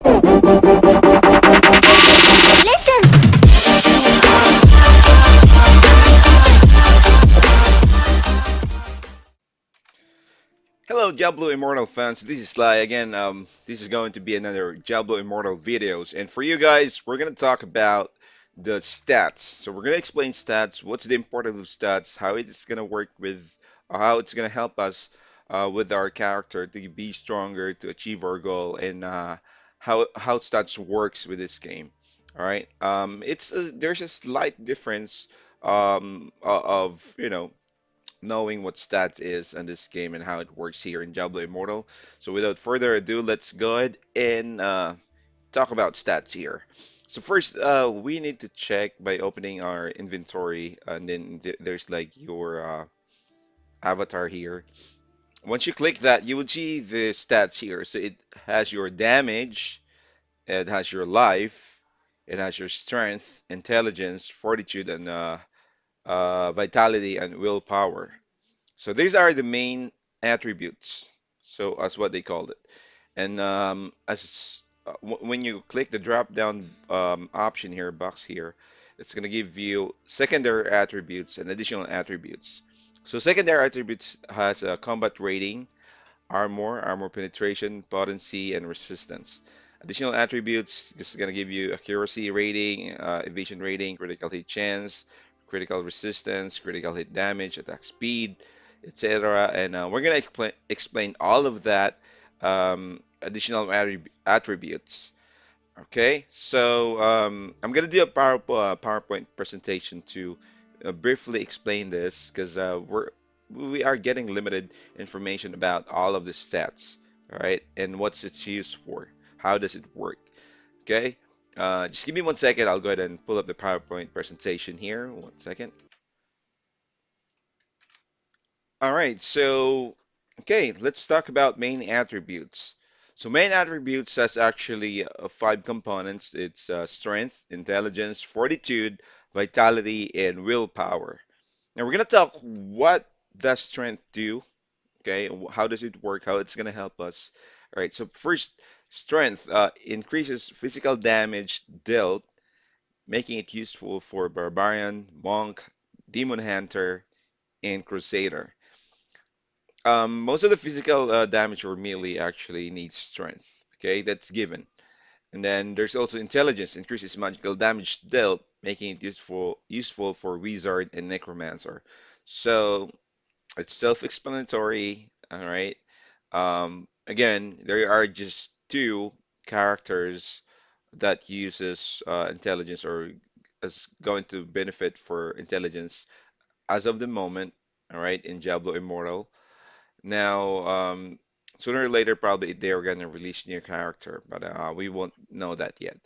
Listen! Hello, Diablo Immortal fans. This is Sly again. This is going to be another Diablo Immortal videos, and for you guys, we're gonna talk about the stats. So we're gonna explain stats, what's the importance of stats, how it's gonna work with, how it's gonna help us with our character to be stronger, to achieve our goal, and how stats works with this game. All right. There's a slight difference of knowing what stats is in this game and how it works here in Diablo Immortal. So without further ado, let's go ahead and talk about stats here. So first, we need to check by opening our inventory, and then there's like your avatar here. Once you click that, you will see the stats here. So it has your damage, it has your life, it has your strength, intelligence, fortitude, and vitality and willpower. So these are the main attributes. So as what they called it. And when you click the drop down option here, box here, it's going to give you secondary attributes and additional attributes. So secondary attributes has a combat rating, armor, armor penetration, potency, and resistance. Additional attributes, this is going to give you accuracy rating, evasion rating, critical hit chance, critical resistance, critical hit damage, attack speed, etc. And we're going to explain all of that additional attributes. Okay, so I'm gonna do a PowerPoint presentation to briefly explain this because we are getting limited information about all of the stats, all right, and what's its use for, how does it work, okay? Just give me 1 second. I'll go ahead and pull up the PowerPoint presentation here. 1 second. All right, so okay, let's talk about main attributes. So main attributes has actually five components. It's strength, intelligence, fortitude, vitality, and willpower. Now we're gonna talk what does strength do, okay? How does it work? How it's gonna help us. All right, so first, strength increases physical damage dealt, making it useful for barbarian, monk, demon hunter, and crusader. Most of the physical damage or melee actually needs strength. Okay, that's given. And then there's also intelligence, increases magical damage dealt, making it useful for wizard and necromancer. So it's self-explanatory. All right. Again, there are just two characters that uses intelligence or is going to benefit for intelligence as of the moment. All right, in Diablo Immortal. Now, sooner or later, probably they're gonna release new character, but we won't know that yet.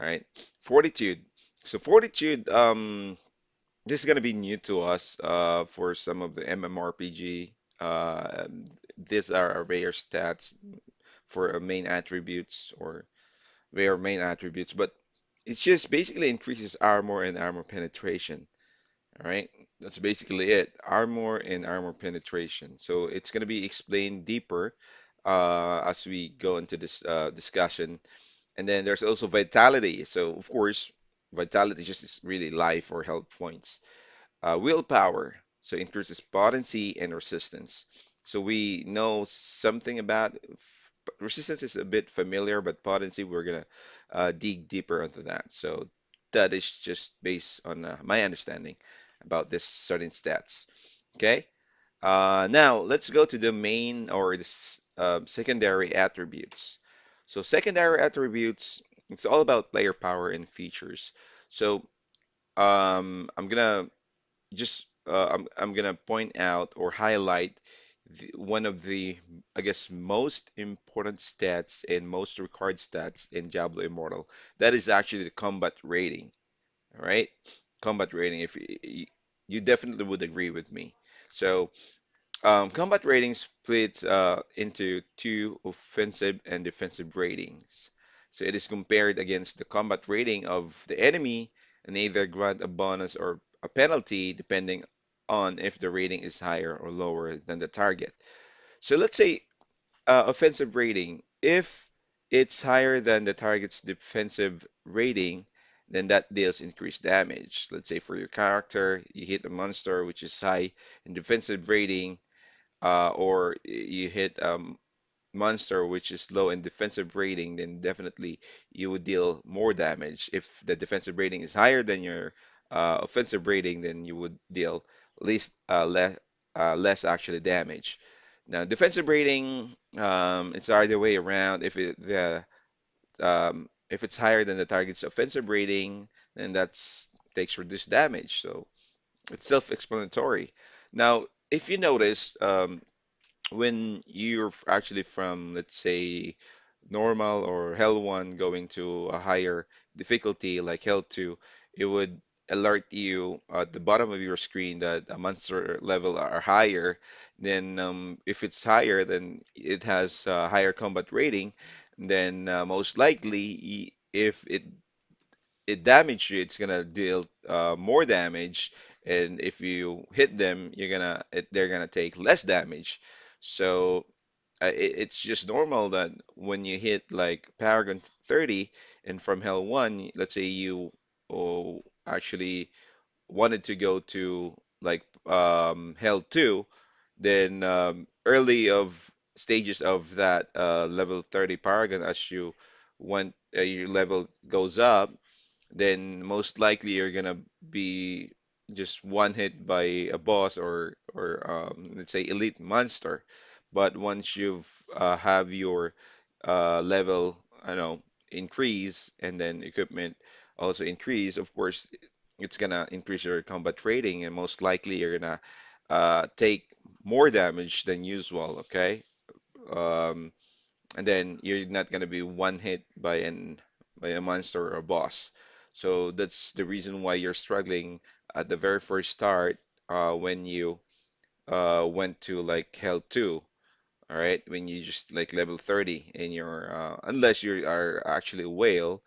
All right. Fortitude. So fortitude, this is gonna be new to us for some of the MMORPG. These are rare stats for main attributes or rare main attributes, but it's just basically increases armor and armor penetration. All right, that's basically it. Armor and armor penetration. So it's going to be explained deeper as we go into this discussion. And then there's also vitality. So of course, vitality just is really life or health points. Willpower. So increases potency and resistance. So we know something about resistance is a bit familiar, but potency we're gonna dig deeper into that. So that is just based on my understanding about this certain stats. Okay. Now let's go to the main or the secondary attributes. So secondary attributes, it's all about player power and features. So I'm gonna I'm gonna point out or highlight one of the, I guess, most important stats and most required stats in Diablo Immortal. That is actually the combat rating. All right, combat rating. If you definitely would agree with me. So combat rating splits into two offensive and defensive ratings. So it is compared against the combat rating of the enemy and either grant a bonus or a penalty depending on if the rating is higher or lower than the target. So let's say offensive rating. If it's higher than the target's defensive rating, then that deals increased damage. Let's say for your character, you hit a monster which is high in defensive rating, or you hit monster which is low in defensive rating, then definitely you would deal more damage. If the defensive rating is higher than your offensive rating, then you would deal least less actually damage. Now, defensive rating, it's either way around. If it's higher than the target's offensive rating, then that's takes reduced damage. So it's self-explanatory. Now, if you notice, when you're actually from, let's say, normal or Hell 1 going to a higher difficulty like Hell 2, it would alert you at the bottom of your screen that a monster level are higher. Then, if it's higher, then it has a higher combat rating. Then, most likely, if it damage you, it's gonna deal more damage, and if you hit them, they're gonna take less damage. So it's just normal that when you hit like Paragon 30 and from Hell 1, let's say you actually wanted to go to like Hell 2, then early of stages of that level 30 Paragon, as you went, your level goes up, then most likely you're gonna be just one hit by a boss or let's say elite monster. But once you've have your level, I know, increase and then equipment also increase, of course, it's gonna increase your combat rating and most likely you're gonna take more damage than usual, okay? Um, and then you're not gonna be one hit by a monster or a boss. So that's the reason why you're struggling at the very first start when you went to like Hell 2, all right? When you just like level 30 in your unless you are actually a whale,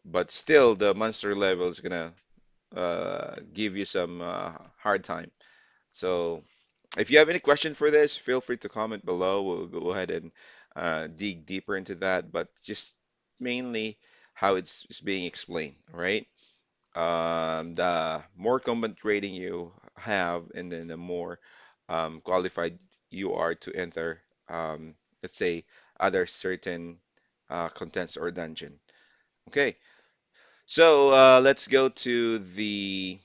but still the monster level is gonna give you some hard time. So if you have any question for this, feel free to comment below. We'll go ahead and dig deeper into that, but just mainly how it's being explained, right? The more combat rating you have, and then the more qualified you are to enter, let's say, other certain contents or dungeon. Okay, so let's go to the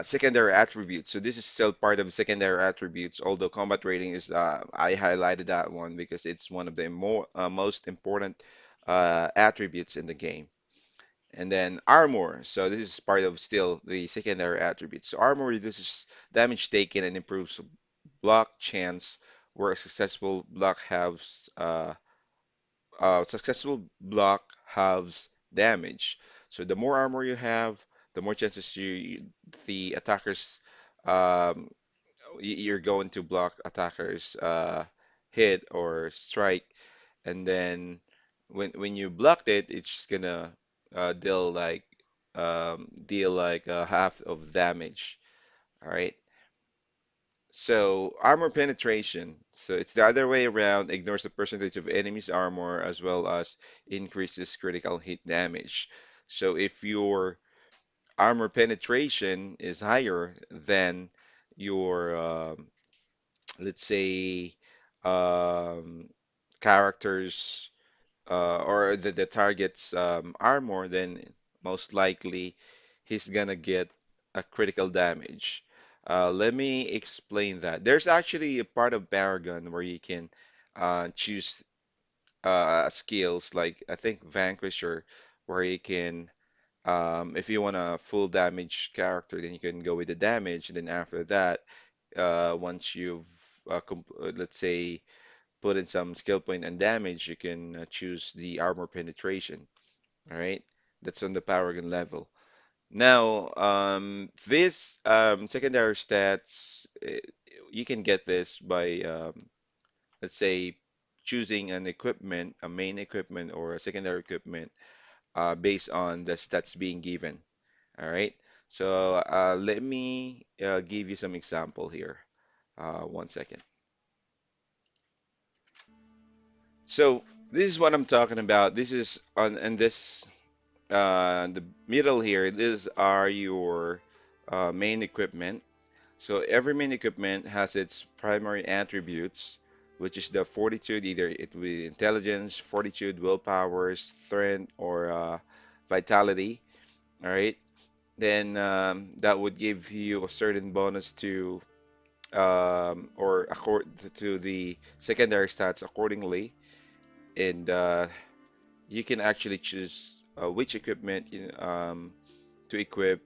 secondary attributes. So this is still part of secondary attributes, although combat rating is I highlighted that one because it's one of the most important attributes in the game. And then armor. So this is part of still the secondary attributes. So armor reduces damage taken and improves block chance, where a successful block halves damage. So the more armor you have, the more chances the attackers um, you're going to block attackers hit or strike, and then when you blocked it, it's just gonna deal like half of damage. All right. So armor penetration. So it's the other way around, ignores the percentage of enemy's armor as well as increases critical hit damage. So if your armor penetration is higher than your let's say um, characters or the target's armor, then most likely he's gonna get a critical damage. Let me explain that. There's actually a part of Paragon where you can choose skills like I think Vanquisher, where you can if you want a full damage character, then you can go with the damage. And then after that, once you've let's say put in some skill point and damage, you can choose the armor penetration. All right, that's on the Paragon level. Now, this secondary stats, you can get this by, let's say, choosing an equipment, a main equipment or a secondary equipment, based on the stats being given. All right. So let me give you some example here. One second. So. This is what I'm talking about. This is on and this the middle here. These are your main equipment. So every main equipment has its primary attributes, which is the fortitude, either it will be intelligence, fortitude, willpower, strength, or vitality. All right. Then that would give you a certain bonus to or accord to the secondary stats accordingly, and you can actually choose which equipment to equip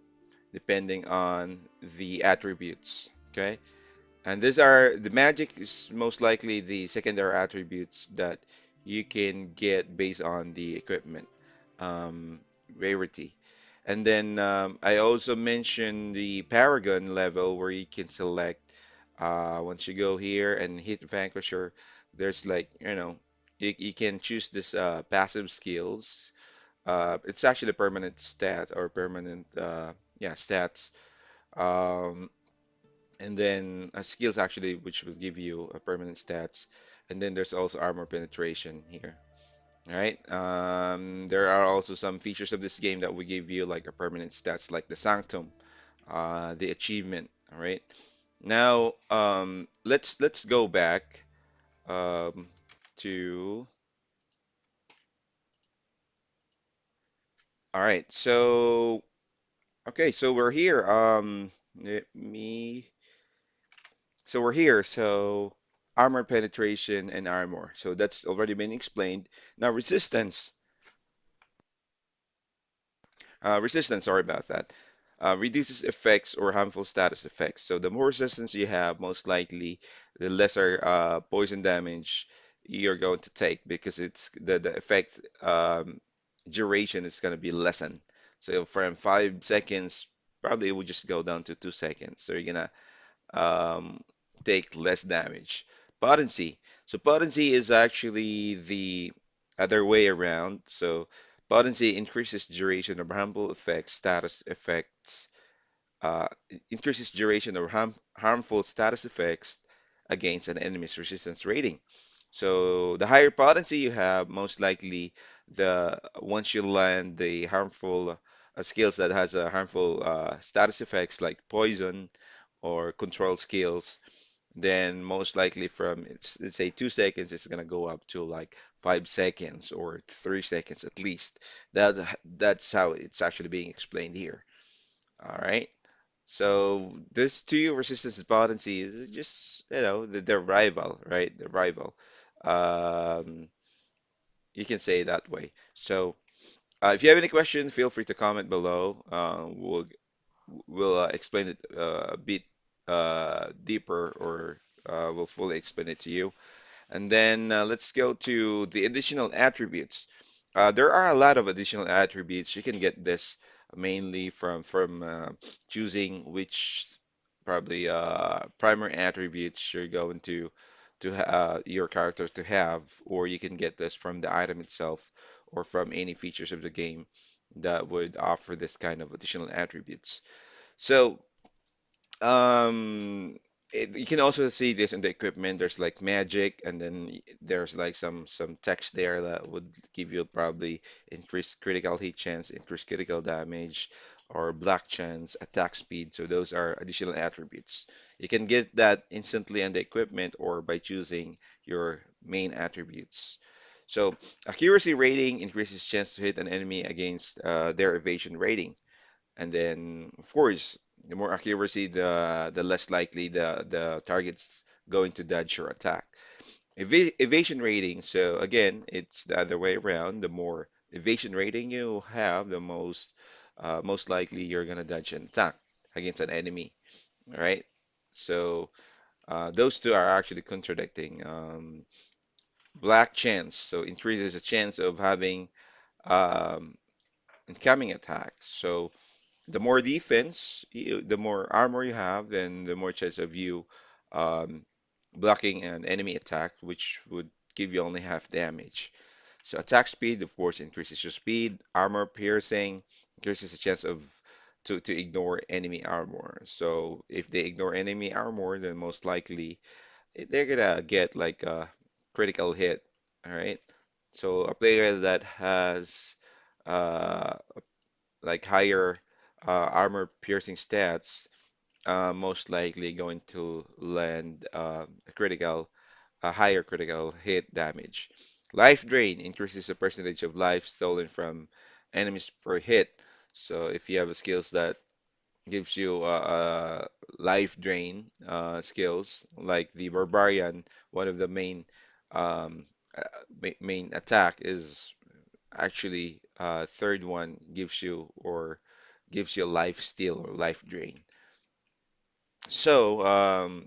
depending on the attributes. Okay. And these are the magic is most likely the secondary attributes that you can get based on the equipment um, rarity. And then I also mentioned the Paragon level where you can select once you go here and hit Vanquisher, there's like, you can choose this passive skills. It's actually a permanent stat or permanent, yeah, stats. Um, and then skills actually which will give you a permanent stats, and then there's also armor penetration here. All right, there are also some features of this game that will give you like a permanent stats like the sanctum, the achievement. All right, now let's go back um, to all right, so okay, so we're here, let me So we're here. So armor penetration and armor. So that's already been explained. Now resistance. Resistance, sorry about that. Reduces effects or harmful status effects. So the more resistance you have, most likely the lesser poison damage you're going to take because it's the effect duration is going to be lessened. So from 5 seconds, probably it will just go down to 2 seconds. So you're gonna um, take less damage. Potency. So potency is actually the other way around. So potency increases duration of harmful effects, status effects, increases duration of harmful status effects against an enemy's resistance rating. So the higher potency you have, most likely the once you land the harmful skills that has a harmful status effects like poison or control skills, then most likely from let's say 2 seconds, it's gonna go up to like 5 seconds or 3 seconds at least. That's how it's actually being explained here. All right. So this two resistance and potency is just the rival, right? The rival. Um, you can say it that way. So if you have any questions, feel free to comment below. We'll explain it a bit deeper, or we'll fully explain it to you. And then let's go to the additional attributes. There are a lot of additional attributes. You can get this mainly from choosing which probably primary attributes you're going to your character to have, or you can get this from the item itself or from any features of the game that would offer this kind of additional attributes. So um, you can also see this in the equipment. There's like magic, and then there's like some text there that would give you probably increased critical hit chance, increased critical damage, or black chance, attack speed. So those are additional attributes. You can get that instantly on the equipment or by choosing your main attributes. So accuracy rating increases chance to hit an enemy against their evasion rating. And then, of course, the more accuracy, the less likely the target's going to dodge your attack. Evasion rating. So again, it's the other way around. The more evasion rating you have, the most likely you're gonna dodge an attack against an enemy. All right. So those two are actually contradicting. Black chance, so increases the chance of having um, incoming attacks. So the more defense, the more armor you have, then the more chance of you um, blocking an enemy attack, which would give you only half damage. So attack speed, of course, increases your speed. Armor piercing increases the chance of to ignore enemy armor. So if they ignore enemy armor, then most likely they're gonna get like a critical hit. All right. So a player that has uh, like higher armor piercing stats, most likely going to land a higher critical hit damage. Life drain increases the percentage of life stolen from enemies per hit. So if you have skills that gives you life drain skills like the barbarian, one of the um, main attack is actually third one gives you life steal or life drain. So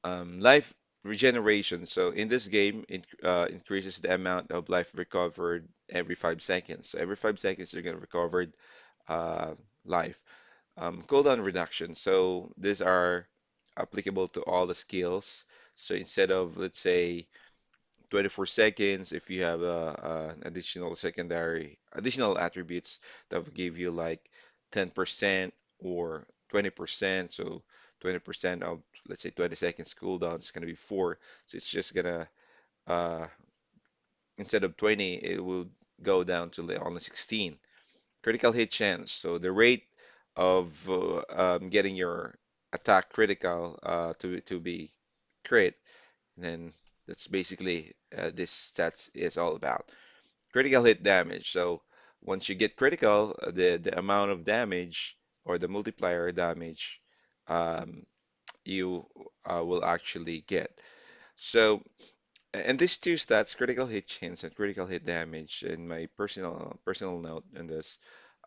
life regeneration. So in this game, it increases the amount of life recovered every 5 seconds. So every 5 seconds, you're gonna recover uh, life. Cooldown reduction. So these are applicable to all the skills. So instead of, let's say, 24 seconds, if you have an additional attributes that will give you like 10% or 20%. So 20% of, let's say, 20 seconds cooldown is going to be 4. So it's just gonna, uh, instead of 20, it will go down to only 16. Critical hit chance. So the rate of getting your attack critical to be crit, then that's basically this stats is all about. Critical hit damage. So once you get critical, the amount of damage or the multiplier damage um, you will actually get. So and these two stats, critical hit chance and critical hit damage, in my personal note on this,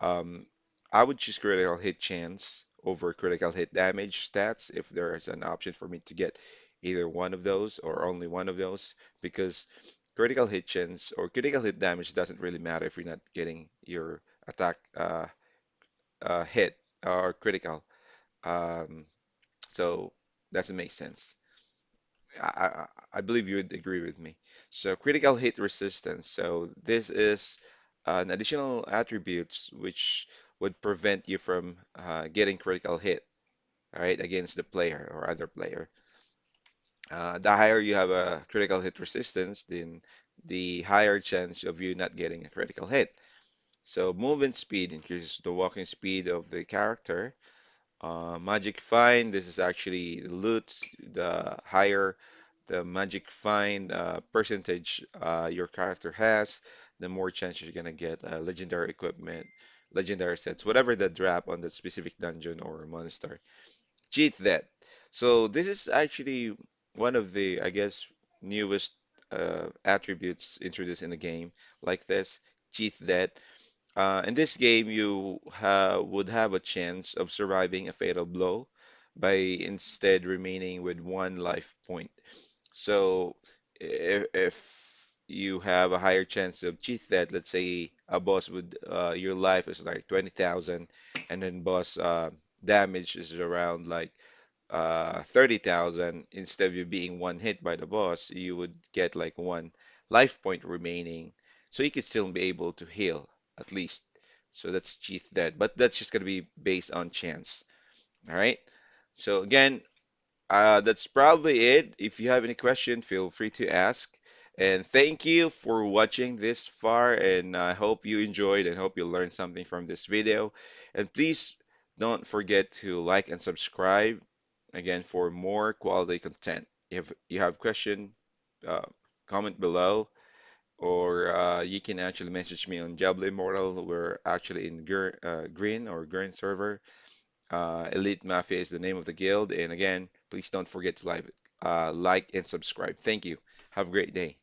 um, I would choose critical hit chance over critical hit damage stats if there is an option for me to get either one of those or only one of those, because critical hit chance or critical hit damage doesn't really matter if you're not getting your attack hit or critical. Um, so doesn't make sense. I believe you would agree with me. So critical hit resistance. So this is an additional attributes which would prevent you from getting critical hit, right, against the player or other player. The higher you have a critical hit resistance, then the higher chance of you not getting a critical hit. So movement speed increases the walking speed of the character. Magic find, this is actually loot. The higher the magic find percentage your character has, the more chance you're gonna get legendary equipment, legendary sets, whatever the drop on that specific dungeon or monster. Cheat that. So this is actually one of the, I guess, newest attributes introduced in the game like this. Cheat that. In this game, you would have a chance of surviving a fatal blow by instead remaining with one life point. So if you have a higher chance of cheat that, let's say a boss would your life is like 20,000 and then boss damage is around like 30,000, instead of you being one hit by the boss, you would get like one life point remaining. So you could still be able to heal at least. So that's cheat that, but that's just gonna be based on chance. All right. So again, that's probably it. If you have any question, feel free to ask. And thank you for watching this far. And I hope you enjoyed and hope you learned something from this video. And please don't forget to like and subscribe again for more quality content. If you have question, uh, comment below, or you can actually message me on Diablo Immortal. We're actually in green or green server. Elite Mafia is the name of the guild. And again, please don't forget to like and subscribe. Thank you. Have a great day.